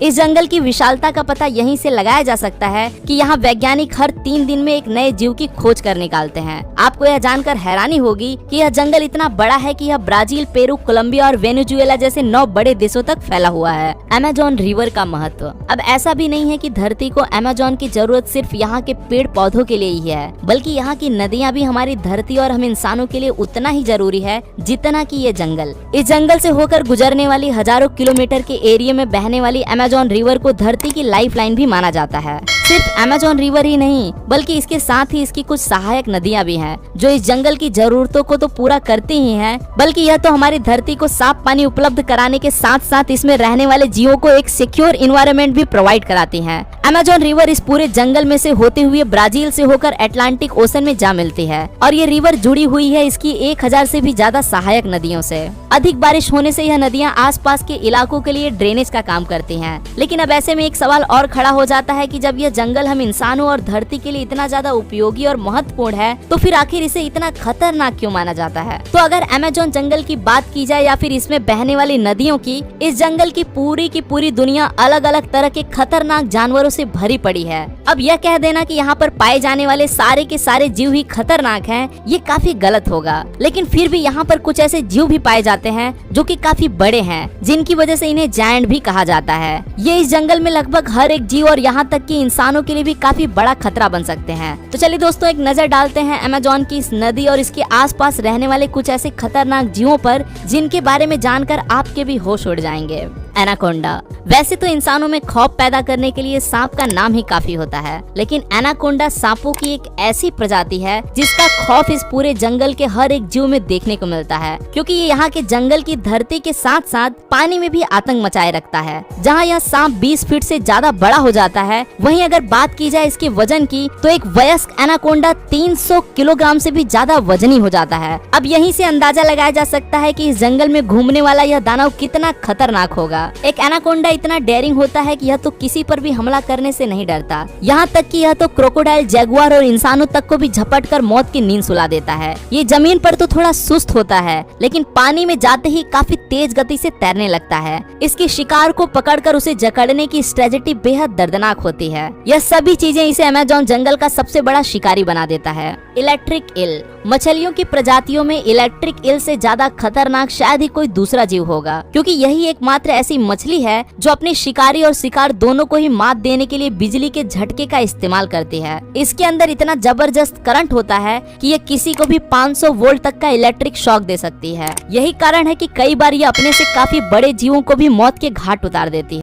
इस जंगल की विशालता का पता यहीं से लगाया जा सकता है कि यहाँ वैज्ञानिक हर 3 दिन में एक नए जीव की खोज कर निकालते हैं। आपको यह जानकर हैरानी होगी कि यह जंगल इतना बड़ा है कि यह ब्राजील, पेरू, कोलंबिया और वेनेजुएला जैसे 9 बड़े देशों तक फैला हुआ है। अमेज़न रिवर का महत्व। अब ऐसा भी नहीं है कि धरती को अमेज़न की जरूरत सिर्फ यहाँ के पेड़ पौधों के लिए ही है, बल्कि यहाँ की नदियाँ भी हमारी धरती और हम इंसानों के लिए उतना ही जरूरी है जितना कि ये जंगल। इस जंगल से होकर गुजरने वाली हजारों किलोमीटर के एरिया में बहने वाली अमेज़न रिवर को धरती की लाइफलाइन भी माना जाता है। सिर्फ अमेज़न रिवर ही नहीं, बल्कि इसके साथ ही इसकी कुछ सहायक नदियां भी हैं, जो इस जंगल की जरूरतों को तो पूरा करती ही हैं, बल्कि यह तो हमारी धरती को साफ पानी उपलब्ध कराने के साथ साथ इसमें रहने वाले जीवों को एक सिक्योर इन्वायरमेंट भी प्रोवाइड कराती हैं। अमेज़न रिवर इस पूरे जंगल में से होते हुए ब्राजील से होकर अटलांटिक ओशन में जा मिलती है और ये रिवर जुड़ी हुई है इसकी 1000 से भी ज्यादा सहायक नदियों से। अधिक बारिश होने से यह नदियां आसपास के इलाकों के लिए ड्रेनेज का काम करती हैं। लेकिन अब ऐसे में एक सवाल और खड़ा हो जाता है कि जब यह जंगल हम इंसानों और धरती के लिए इतना ज्यादा उपयोगी और महत्वपूर्ण है, तो फिर आखिर इसे इतना खतरनाक क्यों माना जाता है? तो अगर अमेज़न जंगल की बात की जाए या फिर इसमें बहने वाली नदियों की, इस जंगल की पूरी दुनिया अलग अलग तरह के खतरनाक जानवरों से भरी पड़ी है। अब यह कह देना कि यहाँ पर पाए जाने वाले सारे के सारे जीव ही खतरनाक हैं, ये काफी गलत होगा। लेकिन फिर भी यहाँ पर कुछ ऐसे जीव भी पाए जाते हैं जो कि काफी बड़े हैं, जिनकी वजह से इन्हें जायंट भी कहा जाता है। ये इस जंगल में लगभग हर एक जीव और यहाँ तक कि इंसानों के लिए भी काफी बड़ा खतरा बन सकते हैं। तो चलिए दोस्तों, एक नजर डालते हैं अमेज़न की इस नदी और इसके आसपास रहने वाले कुछ ऐसे खतरनाक जीवों पर जिनके बारे में जानकर आपके भी होश उड़ जाएंगे। एनाकोंडा। वैसे तो इंसानों में खौफ पैदा करने के लिए सांप का नाम ही काफी होता है, लेकिन एनाकोंडा सांपों की एक ऐसी प्रजाति है जिसका खौफ इस पूरे जंगल के हर एक जीव में देखने को मिलता है, क्योंकि ये यहाँ के जंगल की धरती के साथ साथ पानी में भी आतंक मचाए रखता है। जहाँ यह सांप 20 फीट से ज्यादा बड़ा हो जाता है, वहीं अगर बात की जाए इसके वजन की, तो एक वयस्क एनाकोंडा 300 किलोग्राम से भी ज्यादा वजनी हो जाता है। अब यहीं से अंदाजा लगाया जा सकता है कि इस जंगल में घूमने वाला यह दानव कितना खतरनाक होगा। एक एनाकोंडा इतना डेयरिंग होता है कि यह तो किसी पर भी हमला करने से नहीं डरता, यहाँ तक कि यह तो क्रोकोडाइल, जैगुआर और इंसानों तक को भी झपट कर मौत की नींद सुला देता है। ये जमीन पर तो थोड़ा सुस्त होता है, लेकिन पानी में जाते ही काफी तेज गति से तैरने लगता है। इसके शिकार को पकड़कर उसे जकड़ने की स्ट्रेटजी बेहद दर्दनाक होती है। यह सभी चीजें इसे अमेज़न जंगल का सबसे बड़ा शिकारी बना देता है। Electric eel. मछलियों की प्रजातियों में इलेक्ट्रिक ईल से ज्यादा खतरनाक शायद ही कोई दूसरा जीव होगा, क्योंकि यही एकमात्र ऐसी मछली है जो अपने शिकारी और शिकार दोनों को ही मात देने के लिए बिजली के झटके का इस्तेमाल करती है। इसके अंदर इतना जबरदस्त करंट होता है कि ये किसी को भी 500 वोल्ट तक का इलेक्ट्रिक शॉक दे सकती है। यही कारण है कि कई बार ये अपने से काफी बड़े जीवों को भी मौत के घाट उतार देती है।